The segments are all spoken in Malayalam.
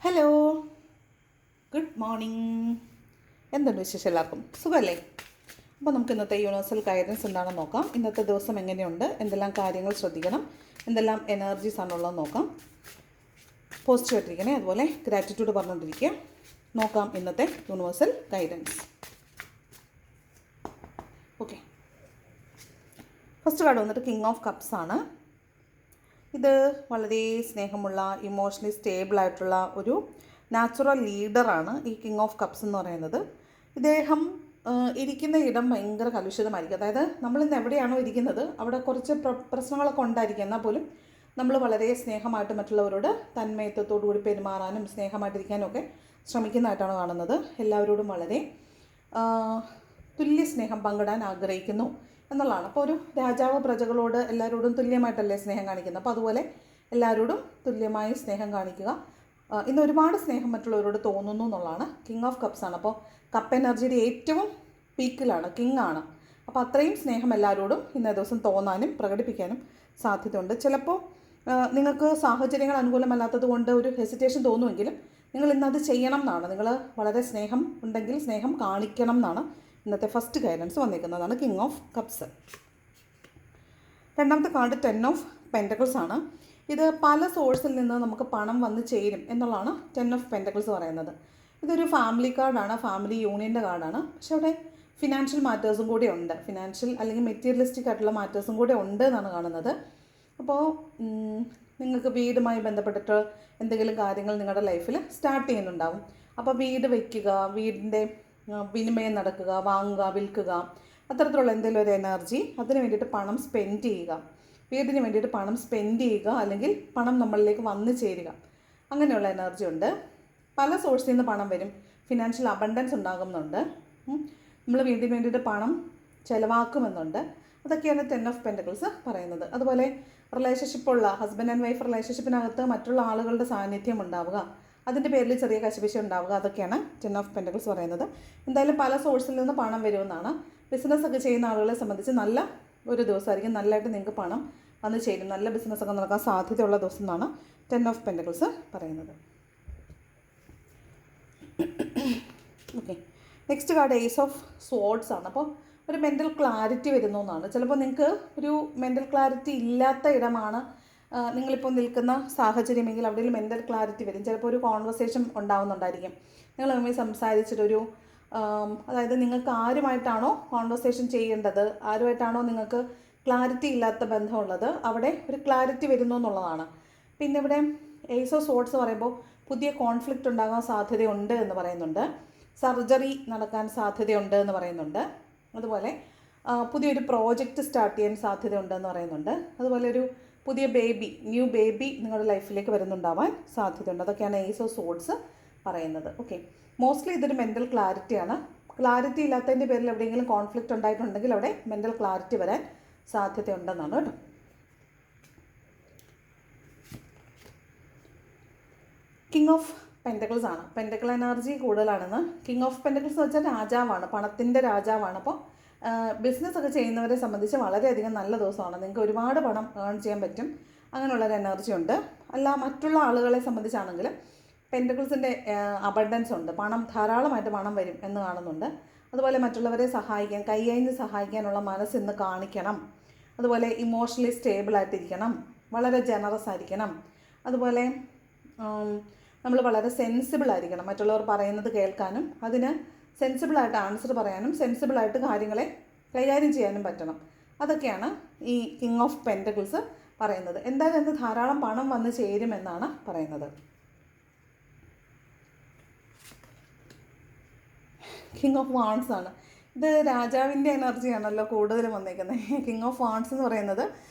Hello, good morning. എന്തുണ്ട് വിശേഷം? എല്ലാവർക്കും സുഖമല്ലേ? അപ്പോൾ നമുക്ക് ഇന്നത്തെ യൂണിവേഴ്സൽ ഗൈഡൻസ് എന്താണെന്ന് നോക്കാം. ഇന്നത്തെ ദിവസം എങ്ങനെയുണ്ട്, എന്തെല്ലാം കാര്യങ്ങൾ ശ്രദ്ധിക്കണം, എന്തെല്ലാം എനർജീസ് ആണുള്ളത് നോക്കാം. പോസിറ്റീവ് ആയിട്ടിരിക്കണേ, അതുപോലെ ഗ്രാറ്റിറ്റ്യൂഡ് പറഞ്ഞുകൊണ്ടിരിക്കുക. നോക്കാം ഇന്നത്തെ universal guidance. Okay, first card വന്നിട്ട് കിങ് ഓഫ് കപ്സ് ആണ്. ഇത് വളരെ സ്നേഹമുള്ള, ഇമോഷണലി സ്റ്റേബിളായിട്ടുള്ള ഒരു നാച്ചുറൽ ലീഡറാണ് ഈ കിങ് ഓഫ് കപ്സ് എന്ന് പറയുന്നത്. ഇദ്ദേഹം ഇരിക്കുന്ന ഇടം ഭയങ്കര കലുഷിതമായിരിക്കും. അതായത് നമ്മളിന്ന് എവിടെയാണോ ഇരിക്കുന്നത് അവിടെ കുറച്ച് പ്രശ്നങ്ങളൊക്കെ ഉണ്ടായിരിക്കും. എന്നാൽ പോലും നമ്മൾ വളരെ സ്നേഹമായിട്ട് മറ്റുള്ളവരോട് തന്മയത്വത്തോടു കൂടി പെരുമാറാനും സ്നേഹമായിട്ടിരിക്കാനും ഒക്കെ ശ്രമിക്കുന്നതായിട്ടാണ് കാണുന്നത്. എല്ലാവരോടും വളരെ തുല്യ സ്നേഹം പങ്കിടാൻ ആഗ്രഹിക്കുന്നു എന്നുള്ളതാണ്. അപ്പോൾ ഒരു രാജാവ് പ്രജകളോട് എല്ലാവരോടും തുല്യമായിട്ടല്ലേ സ്നേഹം കാണിക്കുന്നത്. അപ്പോൾ അതുപോലെ എല്ലാവരോടും തുല്യമായി സ്നേഹം കാണിക്കുക. ഇന്ന് ഒരുപാട് സ്നേഹം മറ്റുള്ളവരോട് തോന്നുന്നു എന്നുള്ളതാണ്. കിങ് ഓഫ് കപ്സ് ആണ്. അപ്പോൾ കപ്പ് എനർജിയുടെ ഏറ്റവും പീക്കിലാണ്, കിങ് ആണ്. അപ്പോൾ അത്രയും സ്നേഹം എല്ലാവരോടും ഇന്നേ ദിവസം തോന്നാനും പ്രകടിപ്പിക്കാനും സാധ്യതയുണ്ട്. ചിലപ്പോൾ നിങ്ങൾക്ക് സാഹചര്യങ്ങൾ അനുകൂലമല്ലാത്തത് കൊണ്ട് ഒരു ഹെസിറ്റേഷൻ തോന്നുമെങ്കിലും നിങ്ങൾ ഇന്നത് ചെയ്യണം എന്നാണ്. നിങ്ങൾ വളരെ സ്നേഹം ഉണ്ടെങ്കിൽ സ്നേഹം കാണിക്കണം എന്നാണ് ഇന്നത്തെ ഫസ്റ്റ് ഗൈഡൻസ് വന്നിരിക്കുന്നതാണ് കിങ് ഓഫ് കപ്സ്. രണ്ടാമത്തെ കാർഡ് 10 ഓഫ് പെൻറ്റക്കിൾസ് ആണ്. ഇത് പല സോഴ്സിൽ നിന്ന് നമുക്ക് പണം വന്ന് ചേരും എന്നുള്ളതാണ് 10 ഓഫ് പെൻറ്റക്കിൾസ് പറയുന്നത്. ഇതൊരു ഫാമിലി കാർഡാണ്, ഫാമിലി യൂണിയൻ്റെ കാർഡാണ്. പക്ഷേ അവിടെ ഫിനാൻഷ്യൽ മാറ്റേഴ്സും കൂടെ ഉണ്ട്. ഫിനാൻഷ്യൽ അല്ലെങ്കിൽ മെറ്റീരിയലിസ്റ്റിക് ആയിട്ടുള്ള മാറ്റേഴ്സും കൂടെ ഉണ്ട് എന്നാണ് കാണുന്നത്. അപ്പോൾ നിങ്ങൾക്ക് വീടുമായി ബന്ധപ്പെട്ടിട്ട് എന്തെങ്കിലും കാര്യങ്ങൾ നിങ്ങളുടെ ലൈഫിൽ സ്റ്റാർട്ട് ചെയ്യുന്നുണ്ടാവും. അപ്പോൾ വീട് വയ്ക്കുക, വീടിൻ്റെ വിനിമയം നടക്കുക, വാങ്ങുക, വിൽക്കുക, അത്തരത്തിലുള്ള എന്തെങ്കിലും ഒരു എനർജി, അതിന് വേണ്ടിയിട്ട് പണം സ്പെൻഡ് ചെയ്യുക, വീടിന് വേണ്ടിയിട്ട് പണം സ്പെൻഡ് ചെയ്യുക, അല്ലെങ്കിൽ പണം നമ്മളിലേക്ക് വന്നു ചേരുക, അങ്ങനെയുള്ള എനർജി ഉണ്ട്. പല സോഴ്സിൽ നിന്ന് പണം വരും. ഫിനാൻഷ്യൽ അബണ്ടൻസ് ഉണ്ടാകുന്നുണ്ട്. നമ്മൾ വീടിന് വേണ്ടിയിട്ട് പണം ചിലവാക്കുമെന്നുണ്ട്. അതൊക്കെയാണ് 10 ഓഫ് പെൻറ്റക്കിൾസ് പറയുന്നത്. അതുപോലെ റിലേഷൻഷിപ്പുള്ള ഹസ്ബൻഡ് ആൻഡ് വൈഫ് റിലേഷൻഷിപ്പിനകത്ത് മറ്റുള്ള ആളുകളുടെ സാന്നിധ്യം ഉണ്ടാവുക, അതിൻ്റെ പേരിൽ ചെറിയ കശപിശ ഉണ്ടാവുക, അതൊക്കെയാണ് 10 ഓഫ് പെൻറ്റക്കിൾസ് പറയുന്നത്. എന്തായാലും പല സോഴ്സിൽ നിന്ന് പണം വരുമെന്നാണ്. ബിസിനസ്സൊക്കെ ചെയ്യുന്ന ആളുകളെ സംബന്ധിച്ച് നല്ല ഒരു ദിവസമായിരിക്കും. നല്ലതായിട്ട് നിങ്ങൾക്ക് പണം വന്ന് ചേരും. നല്ല ബിസിനസ്സൊക്കെ നടക്കാൻ സാധ്യതയുള്ള ദിവസം എന്നാണ് 10 ഓഫ് പെൻറ്റക്കിൾസ് പറയുന്നത്. Okay, next card ace of swords ആണ്. അപ്പോൾ ഒരു മെൻ്റൽ ക്ലാരിറ്റി വരുന്നു എന്നാണ്. ചിലപ്പോൾ നിങ്ങൾക്ക് ഒരു മെൻ്റൽ ക്ലാരിറ്റി ഇല്ലാത്ത ഇടമാണ് നിങ്ങളിപ്പോൾ നിൽക്കുന്ന സാഹചര്യമെങ്കിൽ അവിടെ ഒരു മെൻ്റൽ ക്ലാരിറ്റി വരും. ചിലപ്പോൾ ഒരു കോൺവെർസേഷൻ ഉണ്ടാവുന്നുണ്ടായിരിക്കും. നിങ്ങൾ തമ്മിൽ സംസാരിച്ചിട്ടൊരു അതായത് നിങ്ങൾക്ക് ആരുമായിട്ടാണോ കോൺവെർസേഷൻ ചെയ്യേണ്ടത്, ആരുമായിട്ടാണോ നിങ്ങൾക്ക് ക്ലാരിറ്റി ഇല്ലാത്ത ബന്ധമുള്ളത്, അവിടെ ഒരു ക്ലാരിറ്റി വരുന്നു എന്നുള്ളതാണ്. പിന്നെ ഇവിടെ ഏസ് ഓഫ് സോർഡ്സ് പറയുമ്പോൾ പുതിയ കോൺഫ്ലിക്റ്റ് ഉണ്ടാകാൻ സാധ്യതയുണ്ട് എന്ന് പറയുന്നുണ്ട്. സർജറി നടക്കാൻ സാധ്യതയുണ്ട് എന്ന് പറയുന്നുണ്ട്. അതുപോലെ പുതിയൊരു പ്രോജക്റ്റ് സ്റ്റാർട്ട് ചെയ്യാൻ സാധ്യതയുണ്ടെന്ന് പറയുന്നുണ്ട്. അതുപോലെ ഒരു പുതിയ ന്യൂ ബേബി നിങ്ങളുടെ ലൈഫിലേക്ക് വരുന്നുണ്ടാവാൻ സാധ്യതയുണ്ട്. അതൊക്കെയാണ് ഏസ് ഓഫ് സോർഡ്സ് പറയുന്നത്. ഓക്കെ, മോസ്റ്റ്ലി ഇതൊരു മെൻ്റൽ ക്ലാരിറ്റിയാണ്. ക്ലാരിറ്റി ഇല്ലാത്തതിൻ്റെ പേരിൽ എവിടെയെങ്കിലും കോൺഫ്ലിക്റ്റ് ഉണ്ടായിട്ടുണ്ടെങ്കിൽ അവിടെ മെൻ്റൽ ക്ലാരിറ്റി വരാൻ സാധ്യതയുണ്ടെന്നാണ് കേട്ടോ. കിങ് ഓഫ് പെൻറ്റക്കിൾസ് ആണ്. പെൻറ്റക്കിൾ എനർജി കൂടുതലാണെന്ന്. കിങ് ഓഫ് പെൻറ്റക്കിൾസ് എന്ന് വെച്ചാൽ രാജാവാണ്, പണത്തിൻ്റെ രാജാവാണ്. അപ്പോൾ ബിസിനസ്സൊക്കെ ചെയ്യുന്നവരെ സംബന്ധിച്ച് വളരെയധികം നല്ല ദിവസമാണ്. നിങ്ങൾക്ക് ഒരുപാട് പണം ഏൺ ചെയ്യാൻ പറ്റും. അങ്ങനെയുള്ളൊരു എനർജി ഉണ്ട്. അല്ല, മറ്റുള്ള ആളുകളെ സംബന്ധിച്ചാണെങ്കിൽ പെൻറ്റക്കിൾസിൻ്റെ അബണ്ടൻസ് ഉണ്ട്. ധാരാളമായിട്ട് പണം വരും എന്ന് കാണുന്നുണ്ട്. അതുപോലെ മറ്റുള്ളവരെ സഹായിക്കാൻ, കൈയഴിഞ്ഞ് സഹായിക്കാനുള്ള മനസ്സ് ഇന്ന് കാണിക്കണം. അതുപോലെ ഇമോഷണലി സ്റ്റേബിളായിട്ടിരിക്കണം, വളരെ ജനറസ് ആയിരിക്കണം. അതുപോലെ നമ്മൾ വളരെ സെൻസിബിളായിരിക്കണം. മറ്റുള്ളവർ പറയുന്നത് കേൾക്കാനും അതിന് സെൻസിബിളായിട്ട് ആൻസർ പറയാനും സെൻസിബിളായിട്ട് കാര്യങ്ങളെ കൈകാര്യം ചെയ്യാനും പറ്റണം. അതൊക്കെയാണ് ഈ കിങ് ഓഫ് പെൻറ്റക്കിൾസ് പറയുന്നത്. എന്തായാലും ഇന്ന് ധാരാളം പണം വന്ന് ചേരുമെന്നാണ് പറയുന്നത്. കിങ് ഓഫ് വാൺസ് ആണ്. ഇത് രാജാവിൻ്റെ എനർജിയാണല്ലോ കൂടുതലും വന്നേക്കുന്നത്. കിങ് ഓഫ് വാൺസ് എന്ന് പറയുന്നത്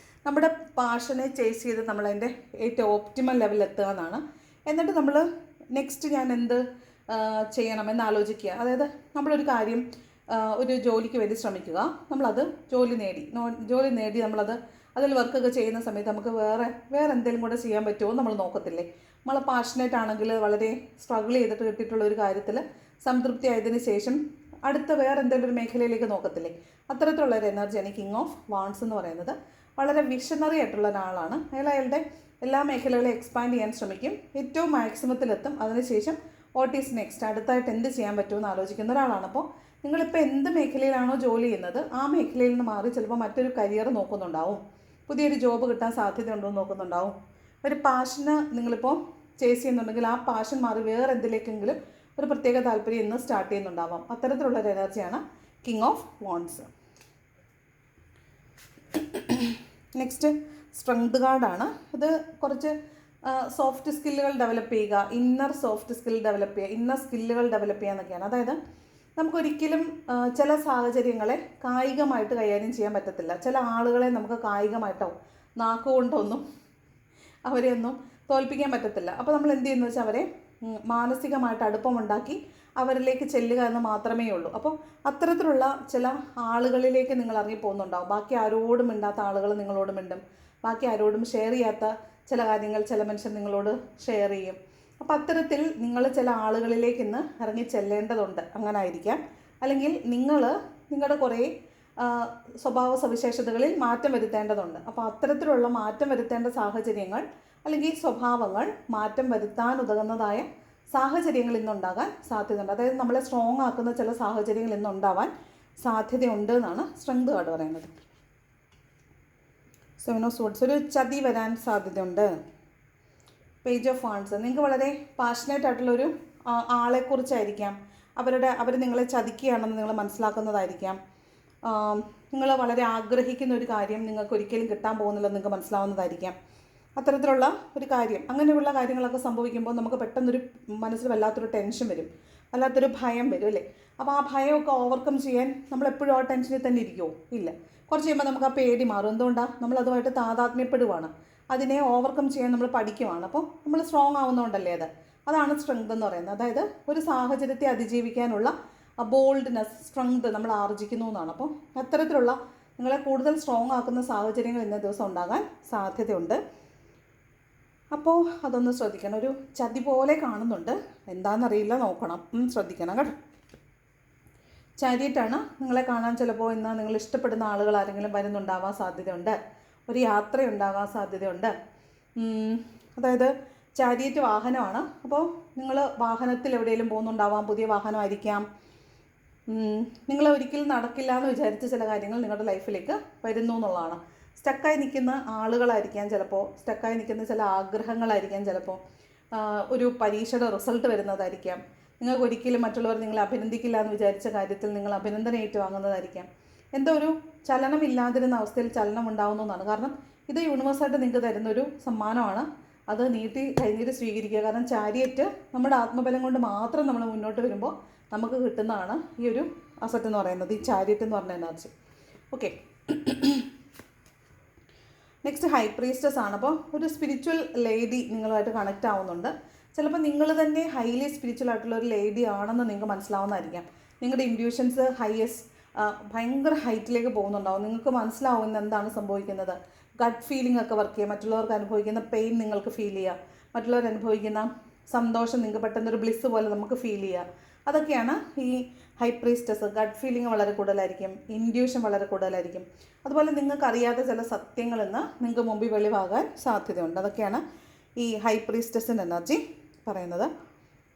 നമ്മുടെ പാഷനെ ചേസ് ചെയ്ത് നമ്മളതിൻ്റെ ഏറ്റവും ഓപ്റ്റിമൽ ലെവലിൽ എത്തുക എന്നാണ്. എന്നിട്ട് നമ്മൾ നെക്സ്റ്റ് ഞാൻ എന്ത് ചെയ്യണമെന്ന് ആലോചിക്കുക. അതായത് നമ്മളൊരു കാര്യം, ഒരു ജോലിക്ക് വേണ്ടി ശ്രമിക്കുക, നമ്മളത് ജോലി നേടി നമ്മളത് അതിൽ വർക്കൊക്കെ ചെയ്യുന്ന സമയത്ത് നമുക്ക് വേറെ എന്തെങ്കിലും കൂടെ ചെയ്യാൻ പറ്റുമോ നമ്മൾ നോക്കത്തില്ലേ? നമ്മൾ പാഷനേറ്റ് ആണെങ്കിൽ വളരെ സ്ട്രഗിൾ ചെയ്തിട്ട് കിട്ടിയിട്ടുള്ള ഒരു കാര്യത്തിൽ സംതൃപ്തി ആയതിനു ശേഷം അടുത്ത വേറെ എന്തെങ്കിലും ഒരു മേഖലയിലേക്ക് നോക്കത്തില്ലേ? അത്തരത്തിലുള്ളൊരു എനർജിയാണ് കിങ് ഓഫ് വാൺസ് എന്ന് പറയുന്നത്. വളരെ വിഷണറി ആയിട്ടുള്ള ഒരാളാണ്. അയാളുടെ എല്ലാ മേഖലകളും എക്സ്പാൻഡ് ചെയ്യാൻ ശ്രമിക്കും, ഏറ്റവും മാക്സിമത്തിലെത്തും. അതിനുശേഷം വാട്ട് ഈസ് നെക്സ്റ്റ്, അടുത്തായിട്ട് എന്ത് ചെയ്യാൻ പറ്റുമെന്ന് ആലോചിക്കുന്ന ഒരാളാണ്. അപ്പോൾ നിങ്ങളിപ്പോൾ എന്ത് മേഖലയിലാണോ ജോലി ചെയ്യുന്നത് ആ മേഖലയിൽ നിന്ന് മാറി ചിലപ്പോൾ മറ്റൊരു കരിയർ നോക്കുന്നുണ്ടാവും, പുതിയൊരു ജോബ് കിട്ടാൻ സാധ്യതയുണ്ടോ എന്ന് നോക്കുന്നുണ്ടാവും. ഒരു പാഷന് നിങ്ങളിപ്പോൾ ചേസ് ചെയ്യുന്നുണ്ടെങ്കിൽ ആ പാഷൻ മാറി വേറെ എന്തിലേക്കെങ്കിലും ഒരു പ്രത്യേക താല്പര്യം ഇന്ന് സ്റ്റാർട്ട് ചെയ്യുന്നുണ്ടാവാം. അത്തരത്തിലുള്ളൊരു എനർജിയാണ് king of wants. Next strength കാർഡാണ്. ഇത് കുറച്ച് സോഫ്റ്റ് സ്കില്ലുകൾ ഡെവലപ്പ് ചെയ്യുക, ഇന്നർ സോഫ്റ്റ് സ്കിൽ ഡെവലപ്പ് ചെയ്യുക, ഇന്നർ സ്കില്ലുകൾ ഡെവലപ്പ് ചെയ്യുക എന്നൊക്കെയാണ്. അതായത് നമുക്കൊരിക്കലും ചില സാഹചര്യങ്ങളെ കായികമായിട്ട് കൈകാര്യം ചെയ്യാൻ പറ്റത്തില്ല. ചില ആളുകളെ നമുക്ക് കായികമായിട്ടോ നാക്കുകൊണ്ടൊന്നും അവരെയൊന്നും തോൽപ്പിക്കാൻ പറ്റത്തില്ല. അപ്പോൾ നമ്മൾ എന്ത് ചെയ്യുന്നു വെച്ചാൽ അവരെ മാനസികമായിട്ട് അടുപ്പമുണ്ടാക്കി അവരിലേക്ക് ചെല്ലുക എന്ന് മാത്രമേ ഉള്ളൂ. അപ്പോൾ അത്തരത്തിലുള്ള ചില ആളുകളിലേക്ക് നിങ്ങൾ ഇറങ്ങി പോകുന്നുണ്ടാവും. ബാക്കി ആരോടും മിണ്ടാത്ത ആളുകൾ നിങ്ങളോട് മിണ്ടും, ബാക്കി ആരോടും ഷെയർ ചെയ്യാത്ത ചില കാര്യങ്ങൾ ചില മനുഷ്യർ നിങ്ങളോട് ഷെയർ ചെയ്യും. അപ്പോൾ അത്തരത്തിൽ നിങ്ങൾ ചില ആളുകളിലേക്ക് ഇന്ന് ഇറങ്ങി ചെല്ലേണ്ടതുണ്ട്. അങ്ങനെ ആയിരിക്കാം. അല്ലെങ്കിൽ നിങ്ങളുടെ കുറേ സ്വഭാവ സവിശേഷതകളിൽ മാറ്റം വരുത്തേണ്ടതുണ്ട്. അപ്പോൾ അത്തരത്തിലുള്ള മാറ്റം വരുത്തേണ്ട സാഹചര്യങ്ങൾ അല്ലെങ്കിൽ സ്വഭാവങ്ങൾ മാറ്റം വരുത്താൻ ഉതകുന്നതായ സാഹചര്യങ്ങൾ ഇന്നുണ്ടാകാൻ സാധ്യതയുണ്ട്. അതായത് നമ്മളെ സ്ട്രോങ് ആക്കുന്ന ചില സാഹചര്യങ്ങൾ ഇന്നുണ്ടാവാൻ സാധ്യതയുണ്ട് എന്നാണ് സ്ട്രെങ്ത് കാർഡ് പറയുന്നത്. സെവൻ ഓഫ് സോർഡ്സ്, ഒരു ചതി വരാൻ സാധ്യതയുണ്ട്. പേജ് ഓഫ് വാണ്ട്സ്, നിങ്ങൾക്ക് വളരെ പാഷനേറ്റ് ആയിട്ടുള്ളൊരു ആളെക്കുറിച്ചായിരിക്കാം. അവർ നിങ്ങളെ ചതിക്കുകയാണെന്ന് നിങ്ങൾ മനസ്സിലാക്കുന്നതായിരിക്കാം. നിങ്ങൾ വളരെ ആഗ്രഹിക്കുന്ന ഒരു കാര്യം നിങ്ങൾക്ക് ഒരിക്കലും കിട്ടാൻ പോകുന്നില്ലെന്ന് നിങ്ങൾക്ക് മനസ്സിലാവുന്നതായിരിക്കാം. അത്തരത്തിലുള്ള ഒരു കാര്യം, അങ്ങനെയുള്ള കാര്യങ്ങളൊക്കെ സംഭവിക്കുമ്പോൾ നമുക്ക് പെട്ടെന്നൊരു മനസ്സിൽ വല്ലാത്തൊരു ടെൻഷൻ വരും, വല്ലാത്തൊരു ഭയം വരും അല്ലേ. അപ്പോൾ ആ ഭയമൊക്കെ ഓവർകം ചെയ്യാൻ നമ്മളെപ്പോഴും ആ ടെൻഷനിൽ തന്നെ ഇരിക്കുമോ? ഇല്ല. കുറച്ച് കഴിയുമ്പോൾ നമുക്ക് ആ പേടി മാറും. എന്തുകൊണ്ടാണ്? നമ്മളതുമായിട്ട് താതാത്മ്യപ്പെടുവാണ്, അതിനെ ഓവർകം ചെയ്യാൻ നമ്മൾ പഠിക്കുവാണ്. അപ്പോൾ നമ്മൾ സ്ട്രോങ് ആവുന്നതുകൊണ്ടല്ലേ അതാണ് സ്ട്രെങ്ത് എന്ന് പറയുന്നത്. അതായത് ഒരു സാഹചര്യത്തെ അതിജീവിക്കാനുള്ള ബോൾഡ്നെസ്, സ്ട്രെങ്ത് നമ്മൾ ആർജിക്കുന്നു എന്നാണ്. അപ്പോൾ അത്തരത്തിലുള്ള നിങ്ങളെ കൂടുതൽ സ്ട്രോങ് ആക്കുന്ന സാഹചര്യങ്ങൾ ഇന്നേ ദിവസം ഉണ്ടാകാൻ സാധ്യതയുണ്ട്. അപ്പോൾ അതൊന്ന് ശ്രദ്ധിക്കണം. ഒരു ചതി പോലെ കാണുന്നുണ്ട്, എന്താണെന്നറിയില്ല, നോക്കണം, ശ്രദ്ധിക്കണം കേട്ടോ. ചാരിയറ്റാണ്. നിങ്ങളെ കാണാൻ ചിലപ്പോൾ ഇന്ന് നിങ്ങൾ ഇഷ്ടപ്പെടുന്ന ആളുകൾ ആരെങ്കിലും വരുന്നുണ്ടാവാൻ സാധ്യതയുണ്ട്, ഒരു യാത്രയുണ്ടാകാൻ സാധ്യതയുണ്ട്. അതായത് ചാരിയറ്റ് വാഹനമാണ്. അപ്പോൾ നിങ്ങൾ വാഹനത്തിൽ എവിടെയെങ്കിലും പോകുന്നുണ്ടാവാം, പുതിയ വാഹനമായിരിക്കാം. നിങ്ങൾ ഒരിക്കലും നടക്കില്ല എന്ന് വിചാരിച്ച ചില കാര്യങ്ങൾ നിങ്ങളുടെ ലൈഫിലേക്ക് വരുന്നു എന്നുള്ളതാണ്. സ്റ്റക്കായി നിൽക്കുന്ന ആളുകളായിരിക്കാം ചിലപ്പോൾ, സ്റ്റക്കായി നിൽക്കുന്ന ചില ആഗ്രഹങ്ങളായിരിക്കാം ചിലപ്പോൾ, ഒരു പരീക്ഷയുടെ റിസൾട്ട് വരുന്നതായിരിക്കാം. നിങ്ങൾക്ക് ഒരിക്കലും മറ്റുള്ളവർ നിങ്ങളെ അഭിനന്ദിക്കില്ല എന്ന് വിചാരിച്ച കാര്യത്തിൽ നിങ്ങൾ അഭിനന്ദനം ഏറ്റുവാങ്ങുന്നതായിരിക്കാം. എന്തോ ഒരു ചലനമില്ലാതിരുന്ന അവസ്ഥയിൽ ചലനം ഉണ്ടാകുന്നു എന്നാണ്. കാരണം ഇത് യൂണിവേഴ്സായിട്ട് നിങ്ങൾക്ക് തരുന്നൊരു സമ്മാനമാണ്. അത് നീട്ടി കഴിഞ്ഞിട്ട് സ്വീകരിക്കുക. കാരണം ചാരിയറ്റ് നമ്മുടെ ആത്മബലം കൊണ്ട് മാത്രം നമ്മൾ മുന്നോട്ട് വരുമ്പോൾ നമുക്ക് കിട്ടുന്നതാണ് ഈ ഒരു അസറ്റ് എന്ന് പറയുന്നത്, ഈ ചാരിയറ്റ് എന്ന് പറഞ്ഞ energy. Okay, next high priestess ആണ്. അപ്പോൾ ഒരു സ്പിരിച്വൽ ലേഡി നിങ്ങളുമായിട്ട് കണക്റ്റ് ആവുന്നുണ്ട്. ചിലപ്പോൾ നിങ്ങൾ തന്നെ ഹൈലി സ്പിരിച്വൽ ആയിട്ടുള്ള ഒരു ലേഡി ആണെന്ന് നിങ്ങൾക്ക് മനസ്സിലാവുന്നതായിരിക്കാം. നിങ്ങളുടെ ഇൻഡ്യൂഷൻസ് ഭയങ്കര ഹൈറ്റിലേക്ക് പോകുന്നുണ്ടാവും. നിങ്ങൾക്ക് മനസ്സിലാവും എന്താണ് സംഭവിക്കുന്നത്. ഗട്ട് ഫീലിംഗ് ഒക്കെ വർക്ക് ചെയ്യുക, മറ്റുള്ളവർക്ക് അനുഭവിക്കുന്ന പെയിൻ നിങ്ങൾക്ക് ഫീൽ ചെയ്യുക, മറ്റുള്ളവർ അനുഭവിക്കുന്ന സന്തോഷം നിങ്ങൾക്ക് പെട്ടെന്നൊരു ബ്ലിസ് പോലെ നമുക്ക് ഫീൽ ചെയ്യുക. അതൊക്കെയാണ് ഈ ഹൈ പ്രീസ്റ്റസ്. ഗട്ട് ഫീലിംഗ് വളരെ കൂടുതലായിരിക്കും, ഇൻഡ്യൂഷൻ വളരെ കൂടുതലായിരിക്കും. അതുപോലെ നിങ്ങൾക്കറിയാത്ത ചില സത്യങ്ങൾ ഇന്ന് നിങ്ങൾക്ക് മുമ്പിൽ വെളിവാകാൻ സാധ്യതയുണ്ട്. അതൊക്കെയാണ് ഈ ഹൈ പ്രീസ്റ്റസിൻ്റെ എനർജി പറയുന്നത്.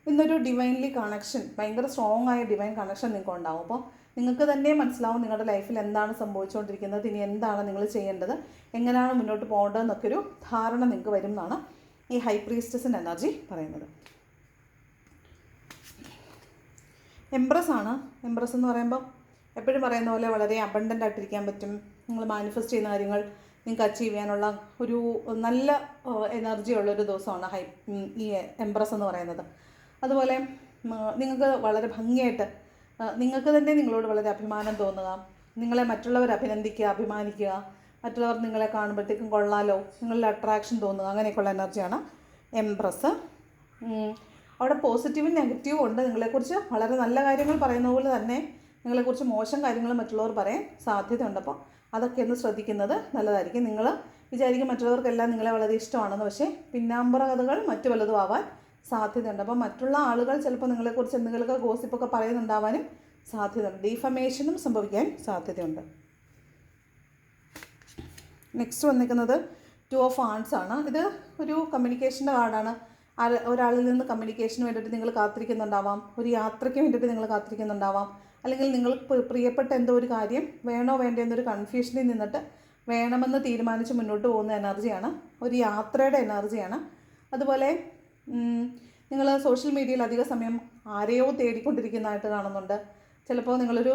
ഇന്നൊരു ഡിവൈൻലി കണക്ഷൻ, ഭയങ്കര സ്ട്രോങ് ആയ ഡിവൈൻ കണക്ഷൻ നിങ്ങൾക്ക് ഉണ്ടാവും. അപ്പോൾ നിങ്ങൾക്ക് തന്നെ മനസ്സിലാവും നിങ്ങളുടെ ലൈഫിൽ എന്താണ് സംഭവിച്ചുകൊണ്ടിരിക്കുന്നത്, ഇനി എന്താണ് നിങ്ങൾ ചെയ്യേണ്ടത്, എങ്ങനെയാണ് മുന്നോട്ട് പോകേണ്ടതെന്നൊക്കെ ഒരു ധാരണ നിങ്ങൾക്ക് വരും എന്നാണ് ഈ ഹൈ പ്രീസ്റ്റസിൻ്റെ എനർജി പറയുന്നത്. എംപ്രസ് ആണ്. എംപ്രസ് എന്ന് പറയുമ്പോൾ എപ്പോഴും പറയുന്ന പോലെ വളരെ അബണ്ടൻ്റ് ആയിട്ടിരിക്കാൻ പറ്റും. നിങ്ങൾ മാനിഫെസ്റ്റ് ചെയ്യുന്ന കാര്യങ്ങൾ നിങ്ങൾക്ക് അച്ചീവ് ചെയ്യാനുള്ള ഒരു നല്ല എനർജി ഉള്ളൊരു ദിവസമാണ് ഈ എംപ്രസ് എന്ന് പറയുന്നത്. അതുപോലെ നിങ്ങൾക്ക് വളരെ ഭംഗിയായിട്ട് നിങ്ങൾക്ക് തന്നെ നിങ്ങളോട് വളരെ അഭിമാനം തോന്നുക, നിങ്ങളെ മറ്റുള്ളവർ അഭിനന്ദിക്കുക, അഭിമാനിക്കുക, മറ്റുള്ളവർ നിങ്ങളെ കാണുമ്പോഴത്തേക്കും കൊള്ളാലോ, നിങ്ങളിൽ അട്രാക്ഷൻ തോന്നുക, അങ്ങനെയൊക്കെയുള്ള എനർജിയാണ് എംപ്രസ്. അവിടെ പോസിറ്റീവും നെഗറ്റീവും ഉണ്ട്. നിങ്ങളെക്കുറിച്ച് വളരെ നല്ല കാര്യങ്ങൾ പറയുന്ന പോലെ തന്നെ നിങ്ങളെക്കുറിച്ച് മോശം കാര്യങ്ങൾ മറ്റുള്ളവർ പറയാൻ സാധ്യതയുണ്ട്. അപ്പോൾ അതൊക്കെ ഒന്ന് ശ്രദ്ധിക്കുന്നത് നല്ലതായിരിക്കും. നിങ്ങൾ വിചാരിക്കും മറ്റുള്ളവർക്കെല്ലാം നിങ്ങളെ വളരെ ഇഷ്ടമാണെന്ന്, പക്ഷേ പിന്നാമ്പറ കഥകൾ മറ്റു പലതും ആവാൻ സാധ്യതയുണ്ട്. അപ്പോൾ മറ്റുള്ള ആളുകൾ ചിലപ്പോൾ നിങ്ങളെക്കുറിച്ച് എന്തെങ്കിലുമൊക്കെ ഗോസിപ്പൊക്കെ പറയുന്നുണ്ടാവാനും സാധ്യതയുണ്ട്. ഡീഫമേഷനും സംഭവിക്കാൻ സാധ്യതയുണ്ട്. നെക്സ്റ്റ് വന്നിരിക്കുന്നത് ടു ഓഫ് വാൺസ് ആണ്. ഇത് ഒരു കമ്മ്യൂണിക്കേഷൻ്റെ കാർഡാണ്. ഒരാളിൽ നിന്ന് കമ്മ്യൂണിക്കേഷന് വേണ്ടിയിട്ട് നിങ്ങൾ കാത്തിരിക്കുന്നുണ്ടാവാം, ഒരു യാത്രയ്ക്ക് വേണ്ടിയിട്ട് നിങ്ങൾ കാത്തിരിക്കുന്നുണ്ടാവാം, അല്ലെങ്കിൽ നിങ്ങൾക്ക് പ്രിയപ്പെട്ട എന്തോ ഒരു കാര്യം വേണോ വേണ്ടോ എന്നൊരു കൺഫ്യൂഷനിൽ നിന്നിട്ട് വേണമെന്ന് തീരുമാനിച്ച് മുന്നോട്ട് പോകുന്ന എനർജിയാണ്, ഒരു യാത്രയുടെ എനർജിയാണ്. അതുപോലെ നിങ്ങൾ സോഷ്യൽ മീഡിയയിൽ അധിക സമയം ആരെയോ തേടിക്കൊണ്ടിരിക്കുന്നതായിട്ട് കാണുന്നുണ്ട്. ചിലപ്പോൾ നിങ്ങളൊരു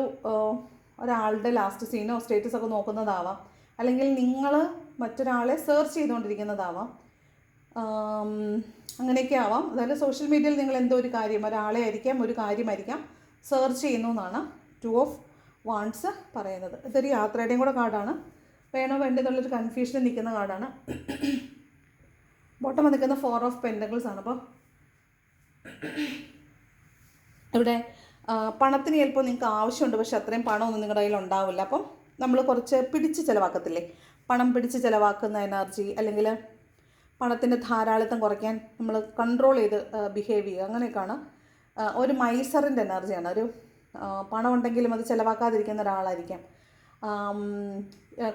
ഒരാളുടെ ലാസ്റ്റ് സീനോ സ്റ്റേറ്റസൊക്കെ നോക്കുന്നതാവാം, അല്ലെങ്കിൽ നിങ്ങൾ മറ്റൊരാളെ സെർച്ച് ചെയ്തുകൊണ്ടിരിക്കുന്നതാവാം, അങ്ങനെയൊക്കെ ആവാം. അതായത് സോഷ്യൽ മീഡിയയിൽ നിങ്ങൾ എന്തോ ഒരു കാര്യം, ഒരാളെ ആയിരിക്കാം, ഒരു കാര്യമായിരിക്കാം സെർച്ച് ചെയ്യുന്നു എന്നാണ് ടു ഓഫ് വാൺസ് പറയുന്നത്. ഇതൊരു യാത്രയുടെയും കൂടെ കാർഡാണ്. വേണോ വേണ്ടെന്നുള്ളൊരു കൺഫ്യൂഷനിൽ നിൽക്കുന്ന കാർഡാണ്. ബോട്ടം നിൽക്കുന്ന 4 ഓഫ് പെൻറ്റക്കിൾസ് ആണ്. അപ്പോൾ ഇവിടെ പണത്തിന് ചിലപ്പോൾ നിങ്ങൾക്ക് ആവശ്യമുണ്ട്, പക്ഷെ അത്രയും പണമൊന്നും നിങ്ങളുടെ കയ്യിൽ ഉണ്ടാവില്ല. അപ്പം നമ്മൾ കുറച്ച് പിടിച്ച് ചിലവാക്കത്തില്ലേ, പണം പിടിച്ച് ചിലവാക്കുന്ന എനർജി, അല്ലെങ്കിൽ പണത്തിൻ്റെ ധാരാളിത്തം കുറയ്ക്കാൻ നമ്മൾ കൺട്രോൾ ചെയ്ത് ബിഹേവ് ചെയ്യുക, അങ്ങനെയൊക്കെയാണ്. ഒരു മൈസറിൻ്റെ എനർജിയാണ്. ഒരു പണം ഉണ്ടെങ്കിലും അത് ചിലവാക്കാതിരിക്കുന്ന ഒരാളായിരിക്കാം.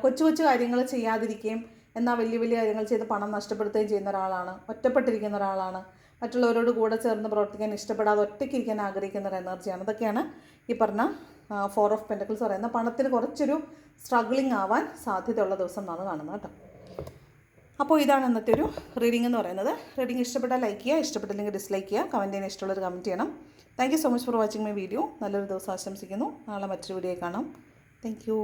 കൊച്ചു കൊച്ചു കാര്യങ്ങൾ ചെയ്യാതിരിക്കുകയും എന്നാൽ വലിയ വലിയ കാര്യങ്ങൾ ചെയ്ത് പണം നഷ്ടപ്പെടുത്തുകയും ചെയ്യുന്ന ഒരാളാണ്. ഒറ്റപ്പെട്ടിരിക്കുന്ന ഒരാളാണ്. മറ്റുള്ളവരോട് കൂടെ ചേർന്ന് പ്രവർത്തിക്കാൻ ഇഷ്ടപ്പെടാതെ ഒറ്റയ്ക്കിരിക്കാൻ ആഗ്രഹിക്കുന്ന ഒരു എനർജിയാണ്. അതൊക്കെയാണ് ഈ പറഞ്ഞ 4 ഓഫ് പെൻറ്റക്കിൾസ് പറയുന്നത്. പണത്തിന് കുറച്ചൊരു സ്ട്രഗ്ലിംഗ് ആവാൻ സാധ്യതയുള്ള ദിവസം എന്നാണ് കാണുന്നത് കേട്ടോ. അപ്പോൾ ഇതാണ് ഇന്നത്തെ ഒരു റീഡിംഗ് എന്ന് പറയുന്നത്. റീഡിംഗ് ഇഷ്ടപ്പെട്ടാൽ ലൈക്ക് ചെയ്യുക, ഇഷ്ടപ്പെട്ടില്ലെങ്കിൽ ഡിസ്ലൈക്ക് ചെയ്യുക, കമൻറ്റ് ചെയ്യാൻ ഇഷ്ടമുള്ളൊരു കമൻറ്റ് ചെയ്യണം. Thank you so much for watching my video. നല്ലൊരു ദിവസം ആശംസിക്കുന്നു. നാളെ മറ്റൊരു വീഡിയോ കാണാം. Thank you.